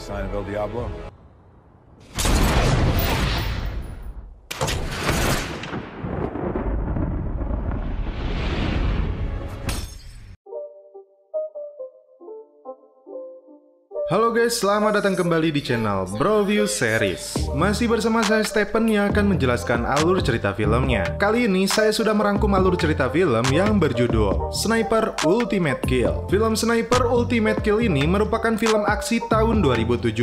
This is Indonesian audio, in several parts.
Sign of El Diablo. Halo guys, selamat datang kembali di channel Broview Series. Masih bersama saya Stephen yang akan menjelaskan alur cerita filmnya. Kali ini saya sudah merangkum alur cerita film yang berjudul Sniper Ultimate Kill. Film Sniper Ultimate Kill ini merupakan film aksi tahun 2017.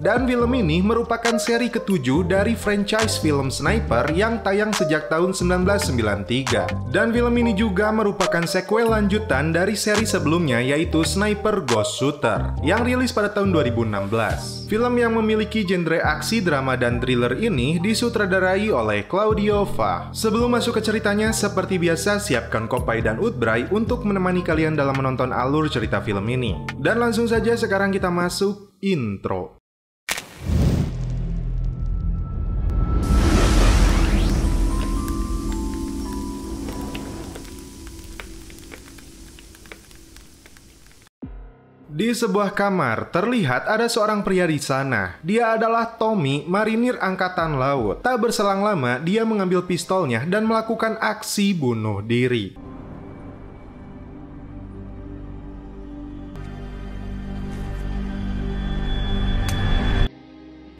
Dan film ini merupakan seri ke-7 dari franchise film Sniper yang tayang sejak tahun 1993. Dan film ini juga merupakan sequel lanjutan dari seri sebelumnya, yaitu Sniper Ghost Shooter yang rilis pada tahun 2016. Film yang memiliki genre aksi, drama, dan thriller ini disutradarai oleh Claudio Fa. Sebelum masuk ke ceritanya, seperti biasa siapkan kopai dan udbray untuk menemani kalian dalam menonton alur cerita film ini. Dan langsung saja sekarang kita masuk intro. Di sebuah kamar, terlihat ada seorang pria di sana. Dia adalah Tommy, marinir angkatan laut. Tak berselang lama, dia mengambil pistolnya dan melakukan aksi bunuh diri.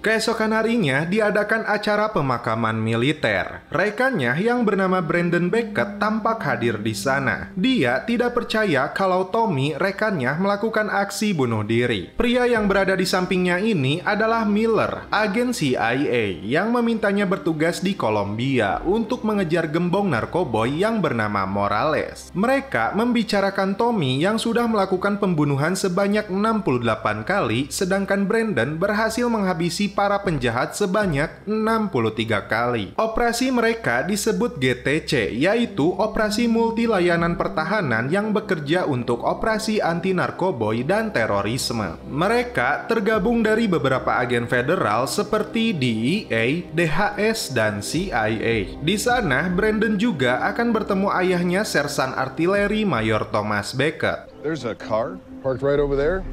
Keesokan harinya, diadakan acara pemakaman militer. Rekannya yang bernama Brandon Beckett tampak hadir di sana. Dia tidak percaya kalau Tommy, rekannya, melakukan aksi bunuh diri. Pria yang berada di sampingnya ini adalah Miller, agen CIA, yang memintanya bertugas di Kolombia untuk mengejar gembong narkoboy yang bernama Morales. Mereka membicarakan Tommy yang sudah melakukan pembunuhan sebanyak 68 kali, sedangkan Brandon berhasil menghabisi para penjahat sebanyak 63 kali. Operasi mereka disebut GTC, yaitu Operasi Multi Layanan Pertahanan yang bekerja untuk operasi anti narkoboy dan terorisme. Mereka tergabung dari beberapa agen federal seperti DEA, DHS, dan CIA. Di sana, Brandon juga akan bertemu ayahnya, Sersan Artileri Mayor Thomas Beckett. There's a car parked right over there.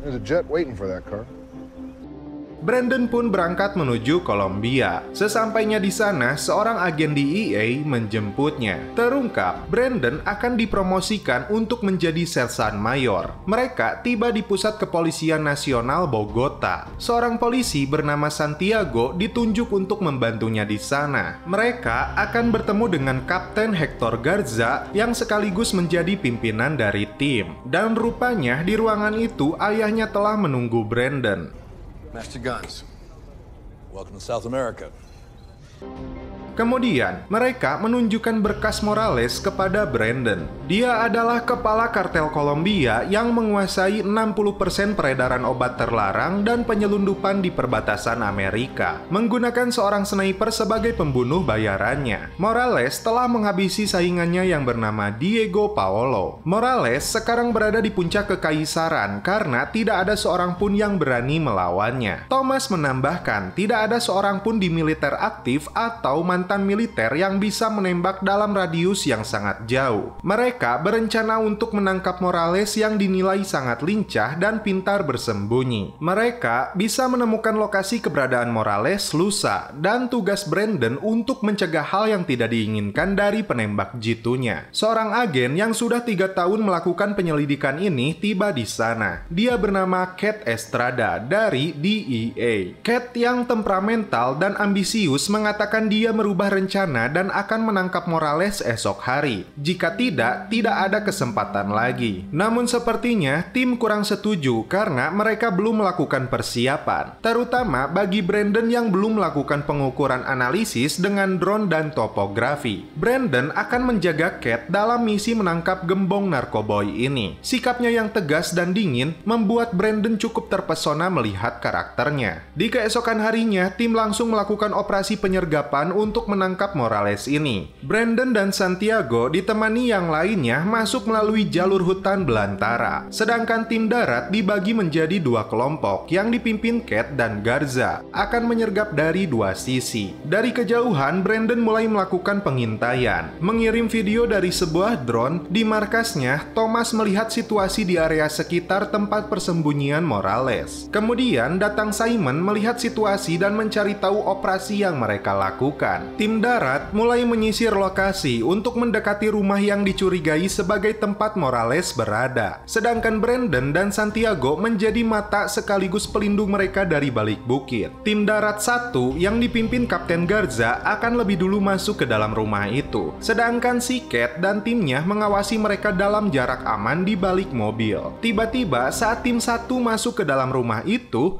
There's a jet waiting for that car. Brandon pun berangkat menuju Kolombia. Sesampainya di sana, seorang agen DEA menjemputnya. Terungkap, Brandon akan dipromosikan untuk menjadi sersan mayor. Mereka tiba di pusat kepolisian nasional Bogota. Seorang polisi bernama Santiago ditunjuk untuk membantunya di sana. Mereka akan bertemu dengan Kapten Hector Garza yang sekaligus menjadi pimpinan dari tim. Dan rupanya di ruangan itu ayahnya telah menunggu Brandon. Master Guns. Welcome to South America. Kemudian, mereka menunjukkan berkas Morales kepada Brandon. Dia adalah kepala kartel Kolombia yang menguasai 60% peredaran obat terlarang dan penyelundupan di perbatasan Amerika, menggunakan seorang sniper sebagai pembunuh bayarannya. Morales telah menghabisi saingannya yang bernama Diego Paolo. Morales sekarang berada di puncak kekaisaran karena tidak ada seorang pun yang berani melawannya. Thomas menambahkan, tidak ada seorang pun di militer aktif atau mantan militer yang bisa menembak dalam radius yang sangat jauh. Mereka berencana untuk menangkap Morales yang dinilai sangat lincah dan pintar bersembunyi. Mereka bisa menemukan lokasi keberadaan Morales lusa, dan tugas Brandon untuk mencegah hal yang tidak diinginkan dari penembak jitunya. Seorang agen yang sudah 3 tahun melakukan penyelidikan ini tiba di sana. Dia bernama Cat Estrada dari DEA. Cat yang temperamental dan ambisius mengatakan dia merubah rencana dan akan menangkap Morales esok hari. Jika tidak ada kesempatan lagi. Namun sepertinya tim kurang setuju karena mereka belum melakukan persiapan, terutama bagi Brandon yang belum melakukan pengukuran analisis dengan drone dan topografi. Brandon akan menjaga Cat dalam misi menangkap gembong narkoboy ini. Sikapnya yang tegas dan dingin membuat Brandon cukup terpesona melihat karakternya. Di keesokan harinya, tim langsung melakukan operasi penyergapan untuk untuk menangkap Morales ini. Brandon dan Santiago ditemani yang lainnya masuk melalui jalur hutan belantara. Sedangkan tim darat dibagi menjadi dua kelompok yang dipimpin Cat dan Garza akan menyergap dari dua sisi. Dari kejauhan, Brandon mulai melakukan pengintaian, mengirim video dari sebuah drone. Di markasnya, Thomas melihat situasi di area sekitar tempat persembunyian Morales. Kemudian datang Simon melihat situasi dan mencari tahu operasi yang mereka lakukan. Tim darat mulai menyisir lokasi untuk mendekati rumah yang dicurigai sebagai tempat Morales berada. Sedangkan Brandon dan Santiago menjadi mata sekaligus pelindung mereka dari balik bukit. Tim darat 1 yang dipimpin Kapten Garza akan lebih dulu masuk ke dalam rumah itu. Sedangkan si Cat dan timnya mengawasi mereka dalam jarak aman di balik mobil. Tiba-tiba saat tim 1 masuk ke dalam rumah itu,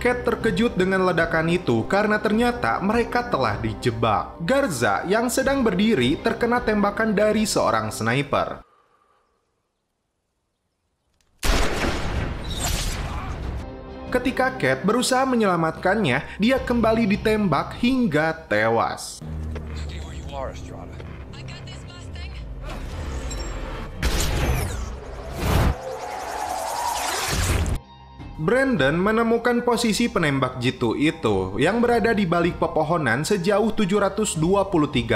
Cat terkejut dengan ledakan itu karena ternyata mereka telah dijebak. Garza yang sedang berdiri terkena tembakan dari seorang sniper. Ketika Cat berusaha menyelamatkannya, dia kembali ditembak hingga tewas. Brandon menemukan posisi penembak jitu itu yang berada di balik pepohonan sejauh 723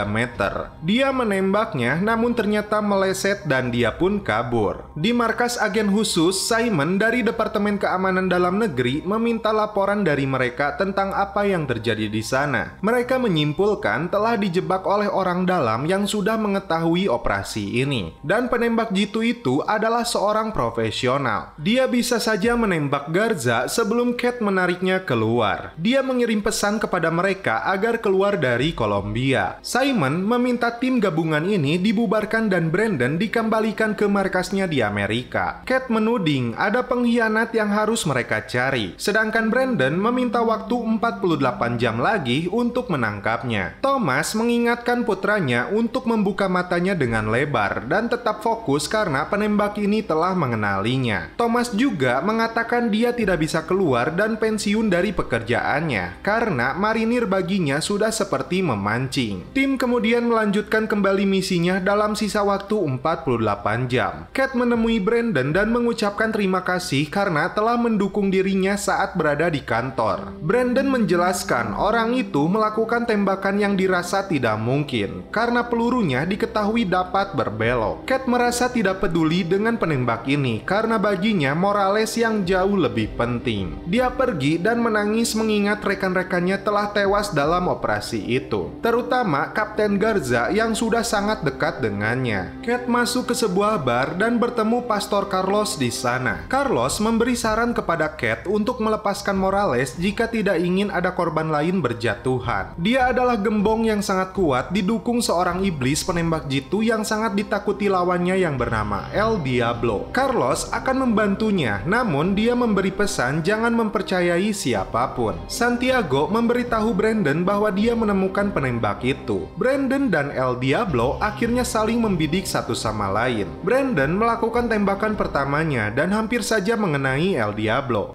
meter. Dia menembaknya namun ternyata meleset dan dia pun kabur. Di markas agen khusus, Simon dari Departemen Keamanan Dalam Negeri meminta laporan dari mereka tentang apa yang terjadi di sana. Mereka menyimpulkan telah dijebak oleh orang dalam yang sudah mengetahui operasi ini. Dan penembak jitu itu adalah seorang profesional. Dia bisa saja menembak Garza sebelum Cat menariknya keluar. Dia mengirim pesan kepada mereka agar keluar dari Kolombia. Simon meminta tim gabungan ini dibubarkan dan Brandon dikembalikan ke markasnya di Amerika. Cat menuding ada pengkhianat yang harus mereka cari. Sedangkan Brandon meminta waktu 48 jam lagi untuk menangkapnya. Thomas mengingatkan putranya untuk membuka matanya dengan lebar dan tetap fokus karena penembak ini telah mengenalinya. Thomas juga mengatakan dia tidak bisa keluar dan pensiun dari pekerjaannya karena marinir baginya sudah seperti memancing. Tim kemudian melanjutkan kembali misinya dalam sisa waktu 48 jam. Cat menemui Brandon dan mengucapkan terima kasih karena telah mendukung dirinya saat berada di kantor. Brandon menjelaskan orang itu melakukan tembakan yang dirasa tidak mungkin karena pelurunya diketahui dapat berbelok. Cat merasa tidak peduli dengan penembak ini karena baginya Morales yang jauh lebih penting. Dia pergi dan menangis mengingat rekan-rekannya telah tewas dalam operasi itu, terutama Kapten Garza yang sudah sangat dekat dengannya. Cat masuk ke sebuah bar dan bertemu Pastor Carlos di sana. Carlos memberi saran kepada Cat untuk melepaskan Morales jika tidak ingin ada korban lain berjatuhan. Dia adalah gembong yang sangat kuat didukung seorang iblis penembak jitu yang sangat ditakuti lawannya yang bernama El Diablo. Carlos akan membantunya, namun dia memberi pesan jangan mempercayai siapapun. Santiago memberitahu Brandon bahwa dia menemukan penembak itu. Brandon dan El Diablo akhirnya saling membidik satu sama lain. Brandon melakukan tembakan pertamanya dan hampir saja mengenai El Diablo.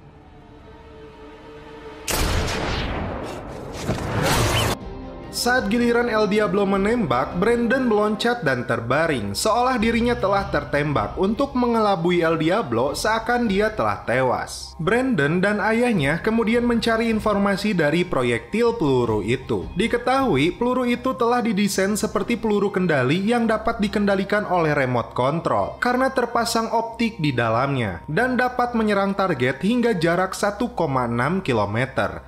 Saat giliran El Diablo menembak, Brandon meloncat dan terbaring, seolah dirinya telah tertembak untuk mengelabui El Diablo seakan dia telah tewas. Brandon dan ayahnya kemudian mencari informasi dari proyektil peluru itu. Diketahui peluru itu telah didesain seperti peluru kendali yang dapat dikendalikan oleh remote control karena terpasang optik di dalamnya dan dapat menyerang target hingga jarak 1,6 km.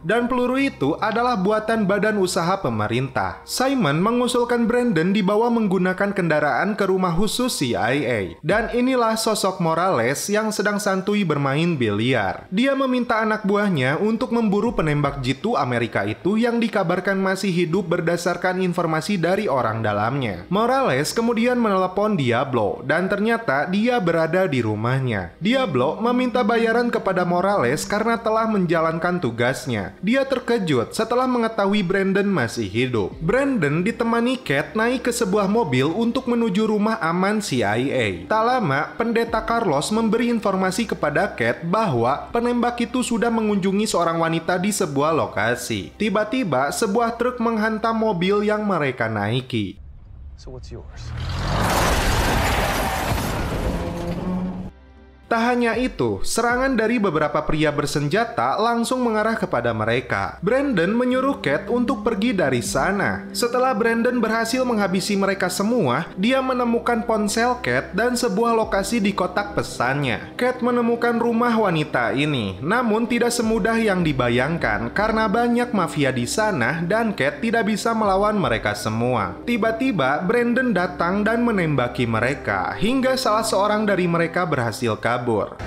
Dan peluru itu adalah buatan badan usaha pemerintah. Simon mengusulkan Brandon dibawa menggunakan kendaraan ke rumah khusus CIA. Dan inilah sosok Morales yang sedang santuy bermain biliar. Dia meminta anak buahnya untuk memburu penembak jitu Amerika itu yang dikabarkan masih hidup berdasarkan informasi dari orang dalamnya. Morales kemudian menelepon Diablo dan ternyata dia berada di rumahnya. Diablo meminta bayaran kepada Morales karena telah menjalankan tugasnya. Dia terkejut setelah mengetahui Brandon masih hidup. hidup. Brandon ditemani Cat naik ke sebuah mobil untuk menuju rumah aman CIA. Tak lama, Pendeta Carlos memberi informasi kepada Cat bahwa penembak itu sudah mengunjungi seorang wanita di sebuah lokasi. Tiba-tiba, sebuah truk menghantam mobil yang mereka naiki. So what's yours? Tak hanya itu, serangan dari beberapa pria bersenjata langsung mengarah kepada mereka. Brandon menyuruh Cat untuk pergi dari sana. Setelah Brandon berhasil menghabisi mereka semua, dia menemukan ponsel Cat dan sebuah lokasi di kotak pesannya. Cat menemukan rumah wanita ini, namun tidak semudah yang dibayangkan karena banyak mafia di sana dan Cat tidak bisa melawan mereka semua. Tiba-tiba, Brandon datang dan menembaki mereka, hingga salah seorang dari mereka berhasil kabur.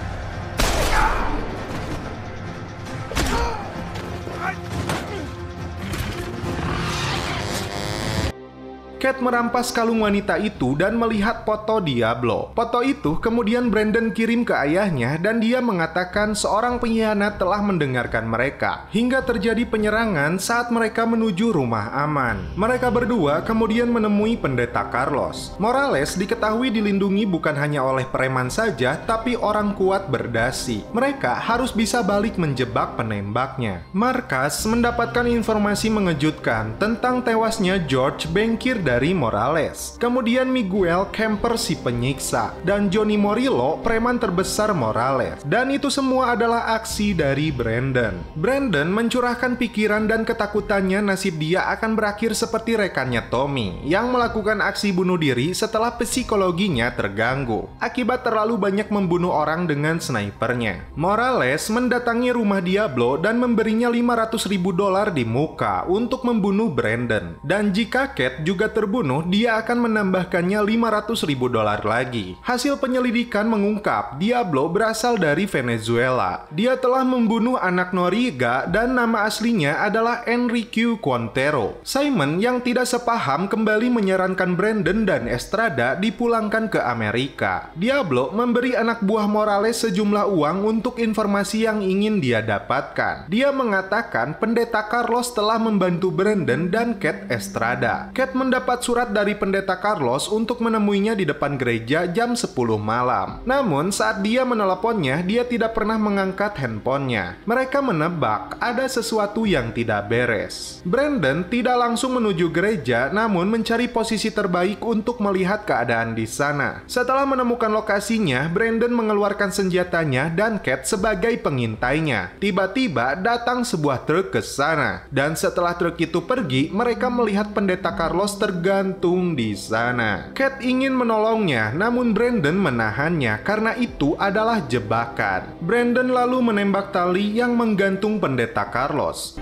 Cat merampas kalung wanita itu dan melihat foto Diablo. Foto itu kemudian Brandon kirim ke ayahnya dan dia mengatakan seorang pengkhianat telah mendengarkan mereka hingga terjadi penyerangan saat mereka menuju rumah aman. Mereka berdua kemudian menemui Pendeta Carlos. Morales diketahui dilindungi bukan hanya oleh preman saja, tapi orang kuat berdasi. Mereka harus bisa balik menjebak penembaknya. Marcus mendapatkan informasi mengejutkan tentang tewasnya George Bankir dari Morales. Kemudian Miguel Kemper si penyiksa dan Johnny Morillo preman terbesar Morales. Dan itu semua adalah aksi dari Brandon. Brandon mencurahkan pikiran dan ketakutannya nasib dia akan berakhir seperti rekannya Tommy yang melakukan aksi bunuh diri setelah psikologinya terganggu akibat terlalu banyak membunuh orang dengan snipernya. Morales mendatangi rumah Diablo dan memberinya $500.000 di muka untuk membunuh Brandon. Dan jika Cat juga terbunuh, dia akan menambahkannya $500.000 lagi. Hasil penyelidikan mengungkap Diablo berasal dari Venezuela. Dia telah membunuh anak Noriega dan nama aslinya adalah Enrique Quintero. Simon yang tidak sepaham kembali menyarankan Brandon dan Estrada dipulangkan ke Amerika. Diablo memberi anak buah Morales sejumlah uang untuk informasi yang ingin dia dapatkan. Dia mengatakan Pendeta Carlos telah membantu Brandon dan Cat Estrada. Cat mendapat surat dari Pendeta Carlos untuk menemuinya di depan gereja jam 10 malam. Namun saat dia meneleponnya, dia tidak pernah mengangkat handphonenya. Mereka menebak ada sesuatu yang tidak beres. Brandon tidak langsung menuju gereja, namun mencari posisi terbaik untuk melihat keadaan di sana. Setelah menemukan lokasinya, Brandon mengeluarkan senjatanya dan Cat sebagai pengintainya. Tiba-tiba datang sebuah truk ke sana. Dan setelah truk itu pergi, mereka melihat Pendeta Carlos tergantung di sana. Cat ingin menolongnya, namun Brandon menahannya karena itu adalah jebakan. Brandon lalu menembak tali yang menggantung Pendeta Carlos.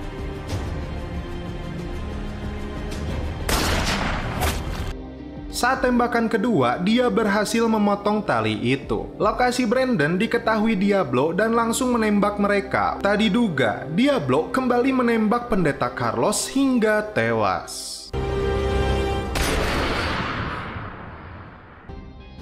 Saat tembakan kedua, dia berhasil memotong tali itu. Lokasi Brandon diketahui Diablo dan langsung menembak mereka. Tak diduga, Diablo kembali menembak Pendeta Carlos hingga tewas.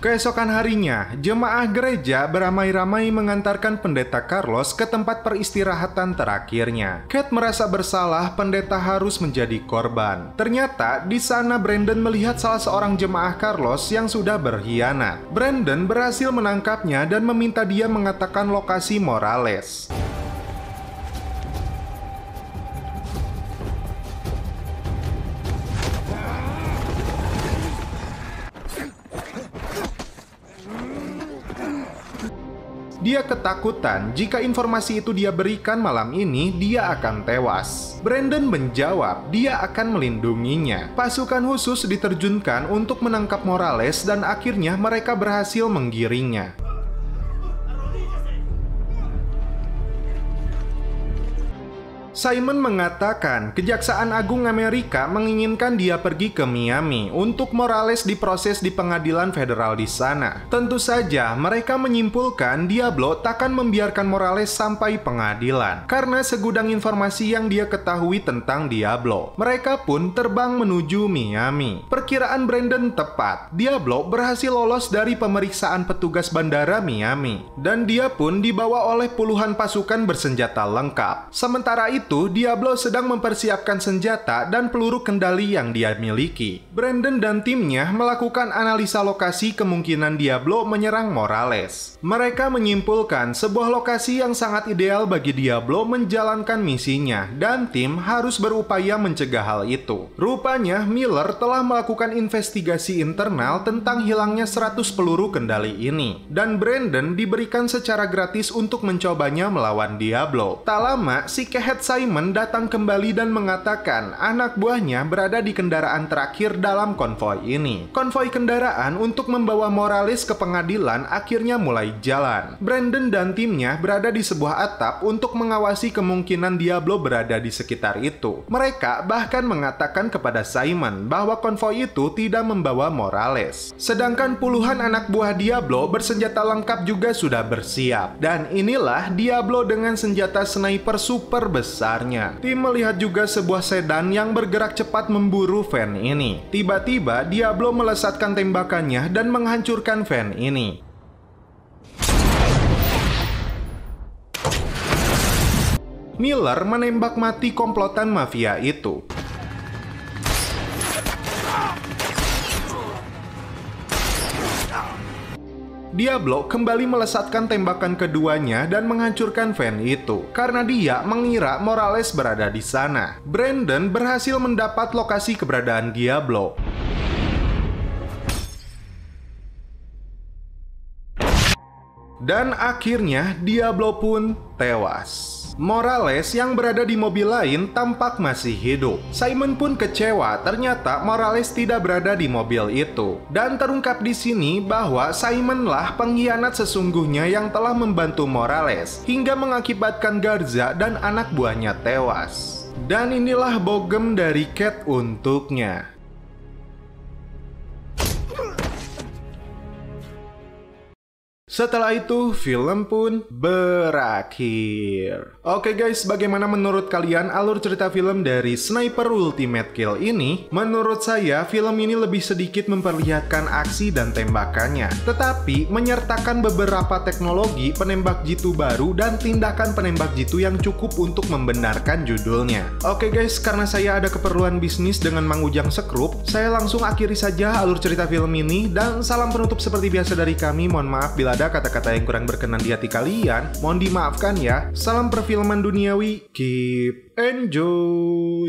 Keesokan harinya, jemaah gereja beramai-ramai mengantarkan Pendeta Carlos ke tempat peristirahatan terakhirnya. Cat merasa bersalah pendeta harus menjadi korban. Ternyata di sana Brandon melihat salah seorang jemaah Carlos yang sudah berkhianat. Brandon berhasil menangkapnya dan meminta dia mengatakan lokasi Morales. Dia ketakutan jika informasi itu dia berikan malam ini, dia akan tewas. Brandon menjawab dia akan melindunginya. Pasukan khusus diterjunkan untuk menangkap Morales dan akhirnya mereka berhasil menggiringnya. Simon mengatakan Kejaksaan Agung Amerika menginginkan dia pergi ke Miami untuk Morales diproses di pengadilan federal di sana. Tentu saja mereka menyimpulkan Diablo takkan membiarkan Morales sampai pengadilan karena segudang informasi yang dia ketahui tentang Diablo. Mereka pun terbang menuju Miami. Perkiraan Brandon tepat. Diablo berhasil lolos dari pemeriksaan petugas bandara Miami dan dia pun dibawa oleh puluhan pasukan bersenjata lengkap. Sementara itu itu, Diablo sedang mempersiapkan senjata dan peluru kendali yang dia miliki. Brandon dan timnya melakukan analisa lokasi kemungkinan Diablo menyerang Morales. Mereka menyimpulkan sebuah lokasi yang sangat ideal bagi Diablo menjalankan misinya, dan tim harus berupaya mencegah hal itu. Rupanya, Miller telah melakukan investigasi internal tentang hilangnya 100 peluru kendali ini, dan Brandon diberikan secara gratis untuk mencobanya melawan Diablo. Tak lama, si kehet Simon datang kembali dan mengatakan anak buahnya berada di kendaraan terakhir dalam konvoi ini. Konvoi kendaraan untuk membawa Morales ke pengadilan akhirnya mulai jalan. Brandon dan timnya berada di sebuah atap untuk mengawasi kemungkinan Diablo berada di sekitar itu. Mereka bahkan mengatakan kepada Simon bahwa konvoi itu tidak membawa Morales. Sedangkan puluhan anak buah Diablo bersenjata lengkap juga sudah bersiap. Dan inilah Diablo dengan senjata sniper super besarnya. Tim melihat juga sebuah sedan yang bergerak cepat memburu van ini. Tiba-tiba Diablo melesatkan tembakannya dan menghancurkan van ini. Miller menembak mati komplotan mafia itu. Diablo kembali melesatkan tembakan keduanya dan menghancurkan van itu karena dia mengira Morales berada di sana. Brandon berhasil mendapat lokasi keberadaan Diablo. Dan akhirnya Diablo pun tewas. Morales yang berada di mobil lain tampak masih hidup. Simon pun kecewa, ternyata Morales tidak berada di mobil itu. Dan terungkap di sini bahwa Simonlah pengkhianat sesungguhnya yang telah membantu Morales hingga mengakibatkan Garza dan anak buahnya tewas. Dan inilah bogem dari Cat untuknya. Setelah itu, film pun berakhir. Oke guys, bagaimana menurut kalian alur cerita film dari Sniper Ultimate Kill ini? Menurut saya, film ini lebih sedikit memperlihatkan aksi dan tembakannya, tetapi menyertakan beberapa teknologi penembak jitu baru dan tindakan penembak jitu yang cukup untuk membenarkan judulnya. Oke guys, karena saya ada keperluan bisnis dengan Mang Ujang Sekrup, saya langsung akhiri saja alur cerita film ini, dan salam penutup seperti biasa dari kami. Mohon maaf bila ada kata-kata yang kurang berkenan di hati kalian, mohon dimaafkan ya. Salam perfilman duniawi, keep enjoy.